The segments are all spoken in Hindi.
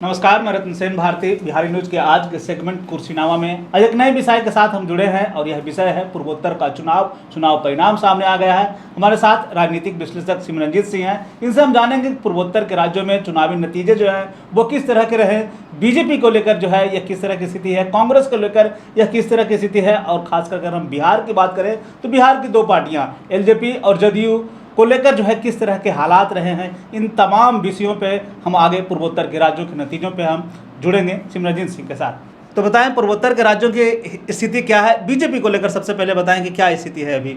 नमस्कार, मैं रत्न सेन भारती। बिहारी न्यूज के आज के सेगमेंट कुर्सीनामा में आज एक नए विषय के साथ हम जुड़े हैं और यह विषय है पूर्वोत्तर का चुनाव परिणाम सामने आ गया है। हमारे साथ राजनीतिक विश्लेषक सिमरनजीत सिंह हैं। इनसे हम जानेंगे कि पूर्वोत्तर के राज्यों में चुनावी नतीजे जो है वो किस तरह के रहे, बीजेपी को लेकर जो है यह किस तरह की स्थिति है, कांग्रेस को लेकर यह किस तरह की स्थिति है, और खासकर अगर हम बिहार की बात करें तो बिहार की दो पार्टियाँ एलजेपी और जदयू को लेकर जो है किस तरह के हालात रहे हैं। इन तमाम विषयों पे हम आगे पूर्वोत्तर के राज्यों के नतीजों पे हम जुड़ेंगे सिमरनजीत सिंह के साथ। तो बताएं पूर्वोत्तर के राज्यों की स्थिति क्या है, बीजेपी को लेकर सबसे पहले बताएं कि क्या स्थिति है अभी।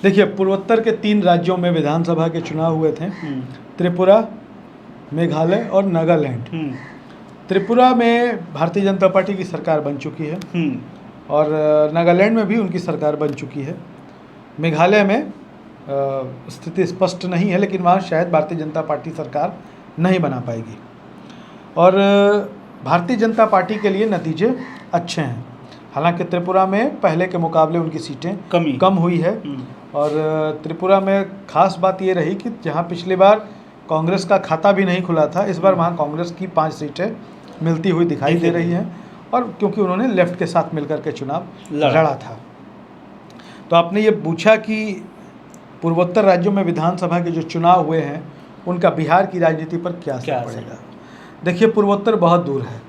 देखिए, पूर्वोत्तर के 3 राज्यों में विधानसभा के चुनाव हुए थे, त्रिपुरा, मेघालय और नागालैंड। त्रिपुरा में भारतीय जनता पार्टी की सरकार बन चुकी है और नागालैंड में भी उनकी सरकार बन चुकी है। मेघालय में स्थिति स्पष्ट नहीं है, लेकिन वहाँ शायद भारतीय जनता पार्टी सरकार नहीं बना पाएगी। और भारतीय जनता पार्टी के लिए नतीजे अच्छे हैं। हालांकि त्रिपुरा में पहले के मुकाबले उनकी सीटें कम हुई है। और त्रिपुरा में खास बात ये रही कि जहाँ पिछली बार कांग्रेस का खाता भी नहीं खुला था, इस बार वहाँ कांग्रेस की 5 सीटें मिलती हुई दिखाई दे रही हैं। और क्योंकि उन्होंने लेफ्ट के साथ मिलकर के चुनाव लड़ा था। तो आपने ये पूछा कि पूर्वोत्तर राज्यों में विधानसभा के जो चुनाव हुए हैं उनका बिहार की राजनीति पर क्या असर पड़ेगा। देखिए, पूर्वोत्तर बहुत दूर है।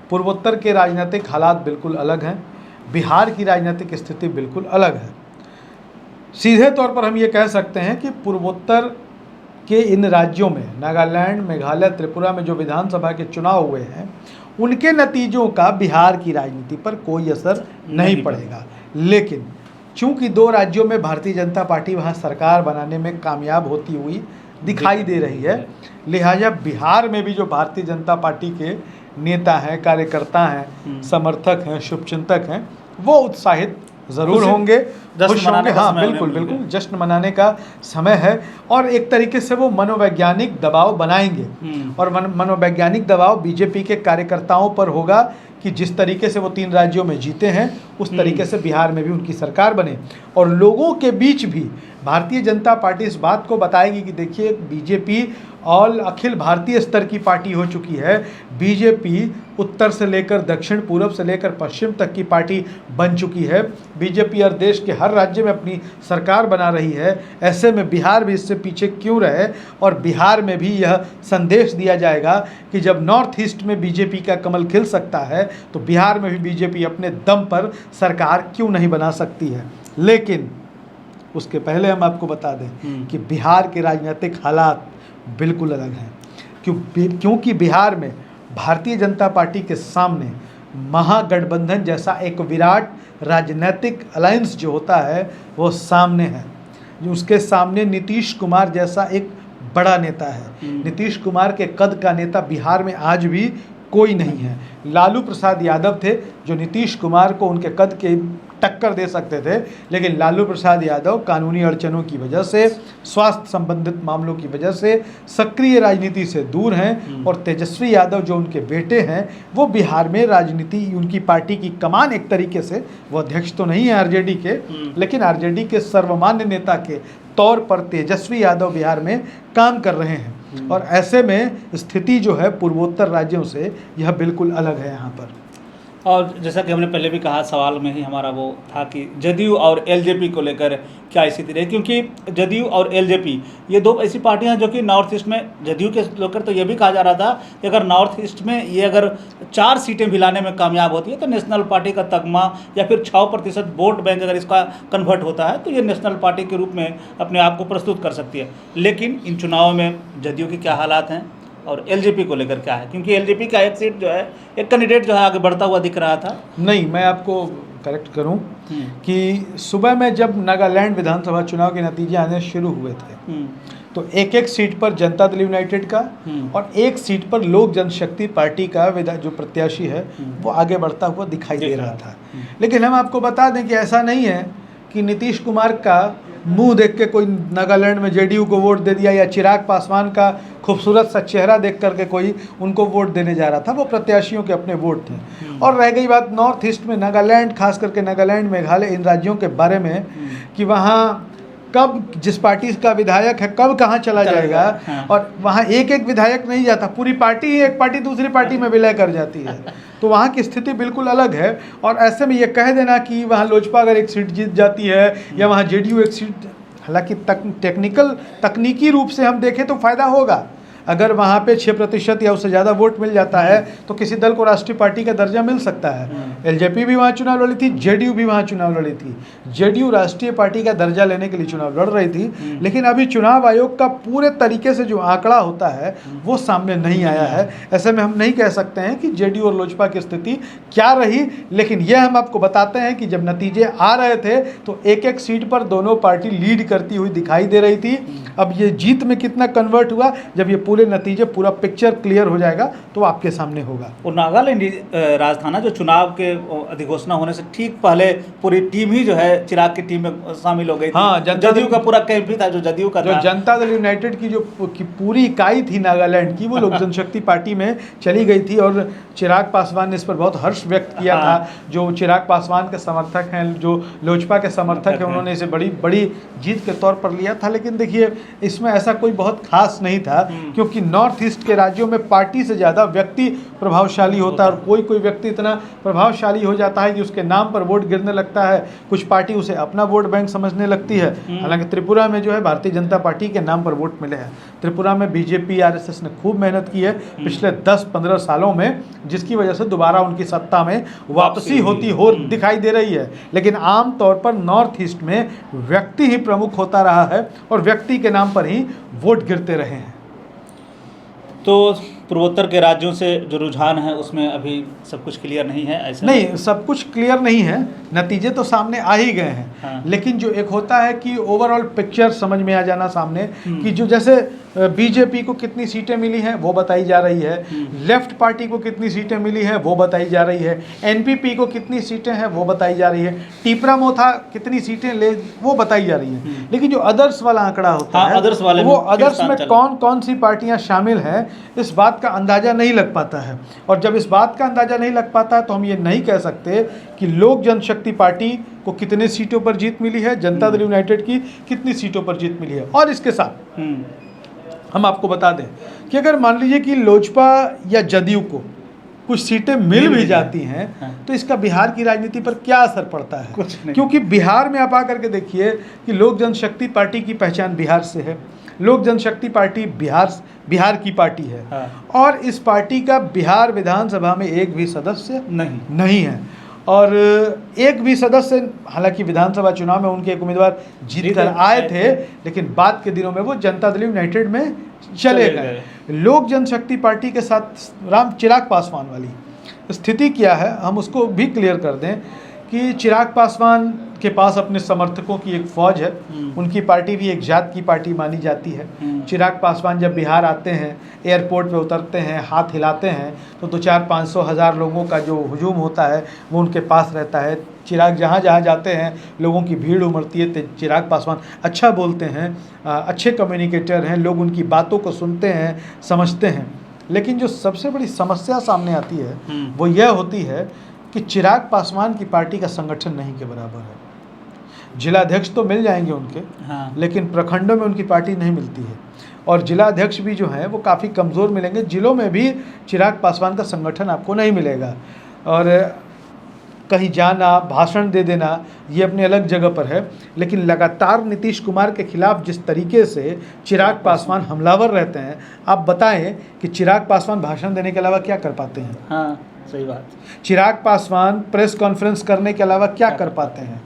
पूर्वोत्तर के राजनीतिक हालात बिल्कुल अलग हैं, बिहार की राजनीतिक स्थिति बिल्कुल अलग है। सीधे तौर पर हम ये कह सकते हैं कि पूर्वोत्तर के इन राज्यों में नागालैंड, मेघालय, त्रिपुरा में जो विधानसभा के चुनाव हुए हैं उनके नतीजों का बिहार की राजनीति पर कोई असर नहीं पड़ेगा। लेकिन चूंकि 2 राज्यों में भारतीय जनता पार्टी वहाँ सरकार बनाने में कामयाब होती हुई दिखाई दे रही है, लिहाजा बिहार में भी जो भारतीय जनता पार्टी के नेता हैं, कार्यकर्ता हैं, समर्थक हैं, शुभचिंतक हैं, वो उत्साहित ज़रूर होंगे, खुश होंगे। हाँ, बिल्कुल जश्न मनाने का समय है। और एक तरीके से वो मनोवैज्ञानिक दबाव बनाएंगे और मनोवैज्ञानिक दबाव बीजेपी के कार्यकर्ताओं पर होगा कि जिस तरीके से वो 3 राज्यों में जीते हैं उस तरीके से बिहार में भी उनकी सरकार बने। और लोगों के बीच भी भारतीय जनता पार्टी इस बात को बताएगी कि देखिए, बीजेपी ऑल अखिल भारतीय स्तर की पार्टी हो चुकी है। बीजेपी उत्तर से लेकर दक्षिण, पूर्व से लेकर पश्चिम तक की पार्टी बन चुकी है। बीजेपी और देश के हर राज्य में अपनी सरकार बना रही है। ऐसे में बिहार भी इससे पीछे क्यों रहे। और बिहार में भी यह संदेश दिया जाएगा कि जब नॉर्थ ईस्ट में बीजेपी का कमल खिल सकता है तो बिहार में भी बीजेपी अपने दम पर सरकार क्यों नहीं बना सकती है। लेकिन उसके पहले हम आपको बता दें कि बिहार के राजनीतिक हालात बिल्कुल अलग हैं। क्योंकि बिहार में भारतीय जनता पार्टी के सामने महागठबंधन जैसा एक विराट राजनीतिक अलायंस जो होता है वो सामने है। जो उसके सामने नीतीश कुमार जैसा एक बड़ा नेता है। नीतीश कुमार के कद का नेता बिहार में आज भी कोई नहीं है। लालू प्रसाद यादव थे जो नीतीश कुमार को उनके कद के टक्कर दे सकते थे, लेकिन लालू प्रसाद यादव कानूनी अड़चनों की वजह से, स्वास्थ्य संबंधित मामलों की वजह से सक्रिय राजनीति से दूर हैं। और तेजस्वी यादव जो उनके बेटे हैं वो बिहार में राजनीति, उनकी पार्टी की कमान एक तरीके से, वो अध्यक्ष तो नहीं है आरजेडी के, लेकिन आरजेडी के सर्वमान्य नेता के तौर पर तेजस्वी यादव बिहार में काम कर रहे हैं। और ऐसे में स्थिति जो है पूर्वोत्तर राज्यों से यह बिल्कुल अलग है यहाँ पर। और जैसा कि हमने पहले भी कहा, सवाल में ही हमारा वो था कि जदयू और एलजेपी को लेकर क्या स्थिति रही, क्योंकि जदयू और एलजेपी ये 2 ऐसी पार्टियां जो कि नॉर्थ ईस्ट में, जदयू के लेकर तो ये भी कहा जा रहा था कि अगर नॉर्थ ईस्ट में ये अगर 4 सीटें भी लाने में कामयाब होती है तो नेशनल पार्टी का तगमा या फिर 6% वोट बैंक अगर इसका कन्वर्ट होता है तो ये नेशनल पार्टी के रूप में अपने आप को प्रस्तुत कर सकती है। लेकिन इन चुनावों में जदयू के क्या हालात हैं और एलजेपी को लेकर क्या है, क्योंकि एलजेपी का एक सीट जो है, एक कैंडिडेट जो है आगे बढ़ता हुआ दिख रहा था। नहीं, मैं आपको करेक्ट करूं कि सुबह में जब नागालैंड विधानसभा चुनाव के नतीजे आने शुरू हुए थे तो एक सीट पर जनता दल यूनाइटेड का और 1 सीट पर लोक जनशक्ति पार्टी का जो प्रत्याशी है वो आगे बढ़ता हुआ दिखाई दे रहा था। लेकिन हम आपको बता दें कि ऐसा नहीं है कि नीतीश कुमार का मुंह देख के कोई नागालैंड में जेडीयू को वोट दे दिया या चिराग पासवान का खूबसूरत सा चेहरा देख करके कोई उनको वोट देने जा रहा था। वो प्रत्याशियों के अपने वोट थे। और रह गई बात नॉर्थ ईस्ट में, नागालैंड, खास करके नागालैंड, मेघालय, इन राज्यों के बारे में कि वहाँ कब जिस पार्टी का विधायक है कब कहाँ चला जाएगा। हाँ। और वहाँ एक एक विधायक नहीं जाता, पूरी पार्टी ही एक पार्टी दूसरी पार्टी में विलय कर जाती है। तो वहाँ की स्थिति बिल्कुल अलग है। और ऐसे में ये कह देना कि वहाँ लोजपा अगर एक सीट जीत जाती है या वहाँ जेडीयू एक सीट, हालांकि तकनीकी रूप से हम देखें तो फायदा होगा। अगर वहाँ पे 6% या उससे ज़्यादा वोट मिल जाता है तो किसी दल को राष्ट्रीय पार्टी का दर्जा मिल सकता है। एलजेपी भी वहाँ चुनाव लड़ी थी, जेडीयू भी वहाँ चुनाव लड़ी थी। जेडीयू राष्ट्रीय पार्टी का दर्जा लेने के लिए चुनाव लड़ रही थी, लेकिन अभी चुनाव आयोग का पूरे तरीके से जो आंकड़ा होता है वो सामने नहीं आया है। ऐसे में हम नहीं कह सकते हैं कि जेडीयू और लोजपा की स्थिति क्या रही, लेकिन यह हम आपको बताते हैं कि जब नतीजे आ रहे थे तो एक एक सीट पर दोनों पार्टी लीड करती हुई दिखाई दे रही थी। अब ये जीत में कितना कन्वर्ट हुआ, जब ये पूरे नतीजे पूरा पिक्चर क्लियर हो जाएगा तो आपके सामने होगा। और नागालैंड राजधाना जो चुनाव के अधिघोषणा होने से ठीक पहले पूरी टीम ही जो है चिराग की टीम में शामिल हो गई थी। हाँ, जदयू का पूरा कैंप भी था जो जदयू का जो था। जनता दल यूनाइटेड की जो पूरी इकाई थी नागालैंड की, वो लोक जनशक्ति पार्टी में चली गई थी। और चिराग पासवान ने इस पर बहुत हर्ष व्यक्त किया था। जो चिराग पासवान के समर्थक हैं, जो लोजपा के समर्थक हैं, उन्होंने इसे बड़ी बड़ी जीत के तौर पर लिया था। लेकिन देखिए इसमें ऐसा कोई बहुत खास नहीं था, क्योंकि नॉर्थ ईस्ट के राज्यों में पार्टी से ज़्यादा व्यक्ति प्रभावशाली होता है। और कोई कोई व्यक्ति इतना प्रभावशाली हो जाता है कि उसके नाम पर वोट गिरने लगता है, कुछ पार्टी उसे अपना वोट बैंक समझने लगती है। हालांकि त्रिपुरा में जो है भारतीय जनता पार्टी के नाम पर वोट मिले हैं। त्रिपुरा में बीजेपी आरएसएस ने खूब मेहनत की है पिछले 10-15 सालों में, जिसकी वजह से दोबारा उनकी सत्ता में वापसी होती हो दिखाई दे रही है। लेकिन आम तौर पर नॉर्थ ईस्ट में व्यक्ति ही प्रमुख होता रहा है और व्यक्ति के नाम पर ही वोट गिरते रहे हैं। तो पूर्वोत्तर के राज्यों से जो रुझान है उसमें अभी सब कुछ क्लियर नहीं है, ऐसा नहीं, सब कुछ क्लियर नहीं है, नतीजे तो सामने आ ही गए हैं। हाँ। लेकिन जो एक होता है कि ओवरऑल पिक्चर समझ में आ जाना सामने, कि जो जैसे बीजेपी को कितनी सीटें मिली हैं वो बताई जा रही है, लेफ्ट पार्टी को कितनी सीटें मिली हैं वो बताई जा रही है, एनपीपी को कितनी सीटें हैं वो बताई जा रही है, टीपरा मोथा कितनी सीटें ले वो बताई जा रही है। लेकिन जो अदर्स वाला आंकड़ा होता है, अदर्स वाले वो अदर्स में कौन कौन सी पार्टियां शामिल हैं, इस बात का अंदाजा नहीं लग पाता है। और जब इस बात का अंदाजा नहीं लग पाता है तो हम ये नहीं कह सकते कि लोक जनशक्ति पार्टी को कितने सीटों पर जीत मिली है, जनता दल यूनाइटेड की कितनी सीटों पर जीत मिली है। और इसके साथ हम आपको बता दें कि अगर मान लीजिए कि लोजपा या जदयू को कुछ सीटें मिल भी जाती हैं, तो इसका बिहार की राजनीति पर क्या असर पड़ता है? कुछ नहीं। क्योंकि बिहार में आप आकर के देखिए कि लोक जनशक्ति पार्टी की पहचान बिहार से है। लोक जनशक्ति पार्टी बिहार की पार्टी है। और इस पार्टी का बिहार विधानसभा में एक भी सदस्य नहीं है। और एक भी सदस्य, हालांकि विधानसभा चुनाव में उनके एक उम्मीदवार जीत कर आए थे, लेकिन बाद के दिनों में वो जनता दल यूनाइटेड में चले गए। लोक जनशक्ति पार्टी के साथ चिराग पासवान वाली स्थिति क्या है, हम उसको भी क्लियर कर दें कि चिराग पासवान के पास अपने समर्थकों की एक फौज है। उनकी पार्टी भी एक जात की पार्टी मानी जाती है। चिराग पासवान जब बिहार आते हैं, एयरपोर्ट पे उतरते हैं, हाथ हिलाते हैं, तो 200-500 हज़ार लोगों का जो हुजूम होता है वो उनके पास रहता है। चिराग जहाँ जहाँ जाते हैं लोगों की भीड़ उमड़ती है। चिराग पासवान अच्छा बोलते हैं, अच्छे कम्युनिकेटर हैं, लोग उनकी बातों को सुनते हैं, समझते हैं। लेकिन जो सबसे बड़ी समस्या सामने आती है वो यह होती है कि चिराग पासवान की पार्टी का संगठन नहीं के बराबर है। जिलाध्यक्ष तो मिल जाएंगे उनके, लेकिन प्रखंडों में उनकी पार्टी नहीं मिलती है। और जिलाध्यक्ष भी जो हैं वो काफ़ी कमज़ोर मिलेंगे। जिलों में भी चिराग पासवान का संगठन आपको नहीं मिलेगा। और कहीं जाना, भाषण दे देना, ये अपनी अलग जगह पर है। लेकिन लगातार नीतीश कुमार के खिलाफ जिस तरीके से चिराग पासवान हमलावर रहते हैं, आप बताएं कि चिराग पासवान भाषण देने के अलावा क्या कर पाते हैं? हाँ, सही बात। चिराग पासवान प्रेस कॉन्फ्रेंस करने के अलावा क्या कर पाते हैं?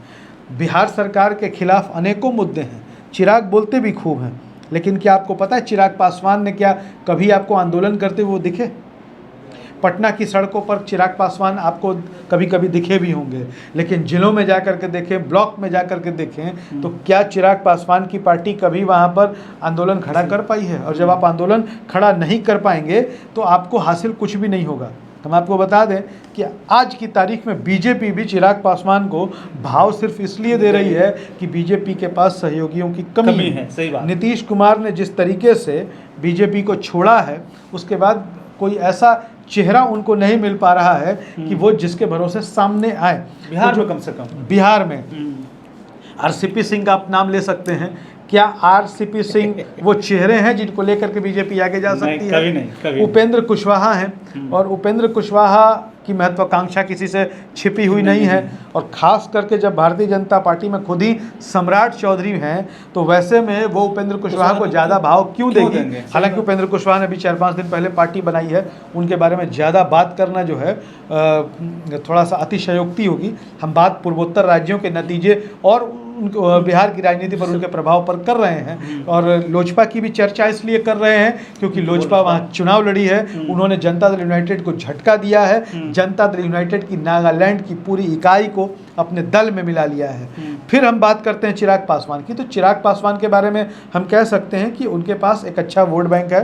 बिहार सरकार के खिलाफ अनेकों मुद्दे हैं, चिराग बोलते भी खूब हैं। लेकिन क्या आपको पता है चिराग पासवान ने क्या कभी आपको आंदोलन करते हुए दिखे? पटना की सड़कों पर चिराग पासवान आपको कभी कभी दिखे भी होंगे, लेकिन जिलों में जा कर के देखें, ब्लॉक में जा कर के देखें, तो क्या चिराग पासवान की पार्टी कभी वहाँ पर आंदोलन खड़ा कर पाई है? और जब आप आंदोलन खड़ा नहीं कर पाएंगे तो आपको हासिल कुछ भी नहीं होगा। हम आपको बता दें कि आज की तारीख में बीजेपी भी चिराग पासवान को भाव सिर्फ इसलिए दे रही है कि बीजेपी के पास सहयोगियों की कमी है। सही बात। नीतीश कुमार ने जिस तरीके से बीजेपी को छोड़ा है, उसके बाद कोई ऐसा चेहरा उनको नहीं मिल पा रहा है कि वो जिसके भरोसे सामने आए। बिहार में कम से कम। बिहार में आरसीपी सिंह का आप नाम ले सकते हैं। क्या आरसीपी सिंह वो चेहरे हैं जिनको लेकर के बीजेपी आगे जा सकती है? कभी नहीं, कभी उपेंद्र कुशवाहा हैं, और उपेंद्र कुशवाहा की महत्वाकांक्षा किसी से छिपी हुई नहीं है। और ख़ास करके जब भारतीय जनता पार्टी में खुद ही सम्राट चौधरी हैं, तो वैसे में वो उपेंद्र कुशवाहा को ज़्यादा भाव क्यों देंगे? हालांकि उपेंद्र कुशवाहा ने अभी 4-5 दिन पहले पार्टी बनाई है, उनके बारे में ज़्यादा बात करना जो है थोड़ा सा अतिशयोक्ति होगी। हम बात पूर्वोत्तर राज्यों के नतीजे और बिहार की राजनीति पर उनके प्रभाव पर कर रहे हैं। और लोजपा की भी चर्चा इसलिए कर रहे हैं क्योंकि लोजपा वहाँ चुनाव लड़ी है, उन्होंने जनता दल यूनाइटेड को झटका दिया है, जनता दल यूनाइटेड की नागालैंड की पूरी इकाई को अपने दल में मिला लिया है। फिर हम बात करते हैं चिराग पासवान की, तो चिराग पासवान के बारे में हम कह सकते हैं कि उनके पास एक अच्छा वोट बैंक है,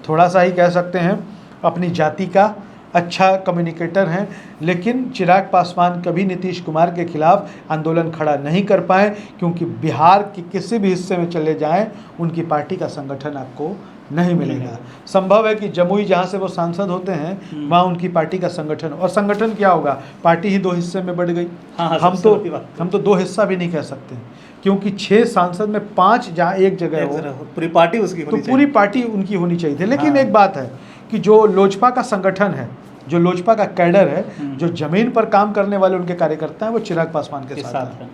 थोड़ा सा ही कह सकते हैं, अपनी जाति का अच्छा कम्युनिकेटर हैं। लेकिन चिराग पासवान कभी नीतीश कुमार के खिलाफ आंदोलन खड़ा नहीं कर पाए, क्योंकि बिहार के किसी भी हिस्से में चले जाएं उनकी पार्टी का संगठन आपको नहीं मिलेगा। संभव है कि जमुई जहां से वो सांसद होते हैं वहां उनकी पार्टी का संगठन, और संगठन क्या होगा, पार्टी ही 2 हिस्से में बढ़ गई। हम तो 2 हिस्सा भी नहीं कह सकते, क्योंकि 6 सांसद में 5 जहाँ एक जगह हो, पूरी पार्टी उसकी तो पूरी पार्टी उनकी होनी चाहिए थी। लेकिन एक बात है कि जो लोजपा का संगठन है, जो लोजपा का कैडर है, जो जमीन पर काम करने वाले उनके कार्यकर्ता हैं, वो चिराग पासवान के साथ हैं।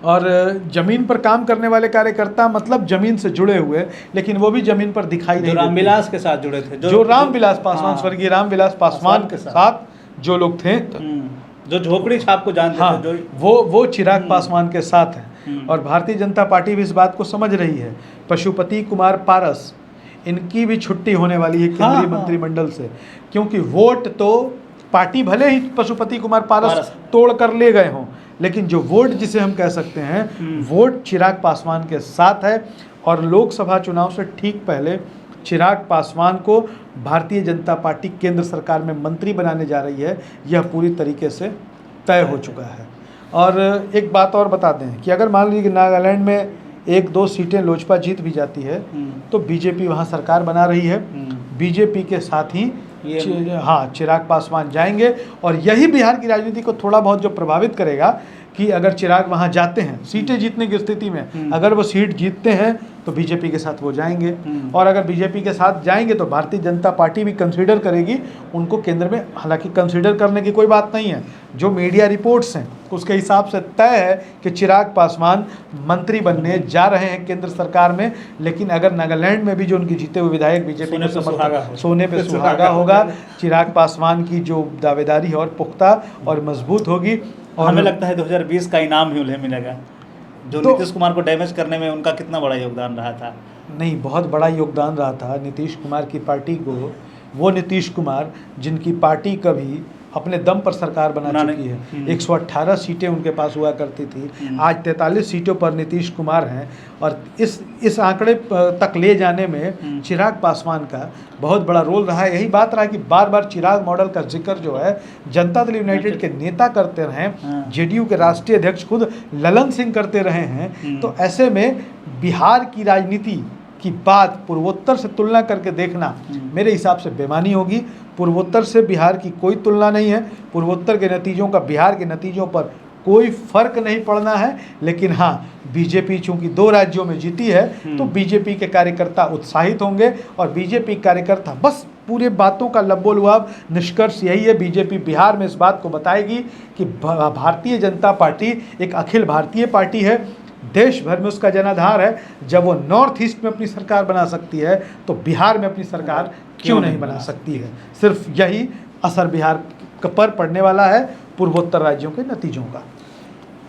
और जमीन पर काम करने वाले कार्यकर्ता मतलब जमीन से जुड़े हुए, लेकिन वो भी जमीन पर दिखाई नहीं देते। रामविलास के साथ जुड़े थे, जो रामविलास पासवान, स्वर्गीय रामविलास पासवान के साथ जो लोग थे, जो झोपड़ी छाप को जानते थे, वो चिराग पासवान के साथ हैं। और भारतीय जनता पार्टी भी इस बात को समझ रही है। पशुपति कुमार पारस, इनकी भी छुट्टी होने वाली है केंद्रीय मंत्रिमंडल से, क्योंकि वोट तो पार्टी भले ही पशुपति कुमार पारस तोड़ कर ले गए हों, लेकिन जो वोट जिसे हम कह सकते हैं वोट चिराग पासवान के साथ है। और लोकसभा चुनाव से ठीक पहले चिराग पासवान को भारतीय जनता पार्टी केंद्र सरकार में मंत्री बनाने जा रही है, यह पूरी तरीके से तय हो चुका है। और एक बात और बता दें कि अगर मान लीजिए कि नागालैंड में 1-2 सीटें लोजपा जीत भी जाती है, तो बीजेपी वहाँ सरकार बना रही है, बीजेपी के साथ ही चिराग पासवान जाएंगे। और यही बिहार की राजनीति को थोड़ा बहुत जो प्रभावित करेगा कि अगर चिराग वहाँ जाते हैं सीटें जीतने की स्थिति में, अगर वो सीट जीतते हैं तो बीजेपी के साथ वो जाएंगे, और अगर बीजेपी के साथ जाएंगे तो भारतीय जनता पार्टी भी कंसीडर करेगी उनको केंद्र में। हालांकि कंसीडर करने की कोई बात नहीं है, जो मीडिया रिपोर्ट्स हैं उसके हिसाब से तय है कि चिराग पासवान मंत्री बनने जा रहे हैं केंद्र सरकार में। लेकिन अगर नागालैंड में भी जो उनके जीते हुए विधायक बीजेपी को समर्थन, सोने पे सुहागा होगा, चिराग पासवान की जो दावेदारी है और पुख्ता और मजबूत होगी। और हमें लगता है 2020 का इनाम ही उन्हें मिलेगा, जो तो नीतीश कुमार को डैमेज करने में उनका कितना बड़ा योगदान रहा था। नहीं, बहुत बड़ा योगदान रहा था नीतीश कुमार की पार्टी को। वो नीतीश कुमार जिनकी पार्टी कभी अपने दम पर सरकार बना चुकी है, 118 सीटें उनके पास हुआ करती थी, आज 43 सीटों पर नीतीश कुमार हैं। और इस आंकड़े तक ले जाने में चिराग पासवान का बहुत बड़ा रोल रहा है। यही बात रहा कि बार बार चिराग मॉडल का जिक्र जो है जनता दल यूनाइटेड के नेता करते रहे, जेडीयू के राष्ट्रीय अध्यक्ष खुद ललन सिंह करते रहे हैं। तो ऐसे में बिहार की राजनीति की बात पूर्वोत्तर से तुलना करके देखना मेरे हिसाब से बेमानी होगी। पूर्वोत्तर से बिहार की कोई तुलना नहीं है, पूर्वोत्तर के नतीजों का बिहार के नतीजों पर कोई फर्क नहीं पड़ना है। लेकिन हाँ, बीजेपी चूंकि 2 राज्यों में जीती है तो बीजेपी के कार्यकर्ता उत्साहित होंगे, और बीजेपी कार्यकर्ता बस पूरे बातों का लब्बो-लुआब निष्कर्ष यही है, बीजेपी बिहार में इस बात को बताएगी कि भारतीय जनता पार्टी एक अखिल भारतीय पार्टी है, देश भर में उसका जनाधार है। जब वो नॉर्थ ईस्ट में अपनी सरकार बना सकती है तो बिहार में अपनी सरकार क्यों नहीं बना सकती है। सिर्फ यही असर बिहार पर पड़ने वाला है पूर्वोत्तर राज्यों के नतीजों का।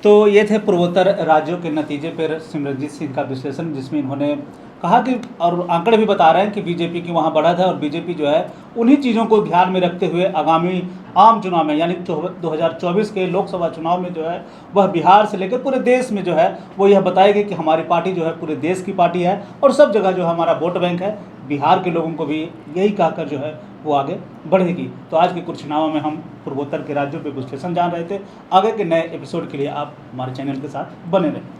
तो ये थे पूर्वोत्तर राज्यों के नतीजे पर सिमरनजीत सिंह का विश्लेषण, जिसमें इन्होंने कहा कि, और आंकड़े भी बता रहे हैं कि बीजेपी की वहाँ बढ़त है, और बीजेपी जो है उन्हीं चीज़ों को ध्यान में रखते हुए आगामी आम चुनाव में यानी 2024 के लोकसभा चुनाव में जो है वह बिहार से लेकर पूरे देश में जो है वो यह बताएगी कि हमारी पार्टी जो है पूरे देश की पार्टी है, और सब जगह जो हमारा वोट बैंक है बिहार के लोगों को भी यही कहकर जो है वो आगे बढ़ेगी। तो आज के कुर्सीनामा में हम पूर्वोत्तर के राज्यों पर विश्लेषण जान रहे थे। आगे के नए एपिसोड के लिए आप हमारे चैनल के साथ बने रहें।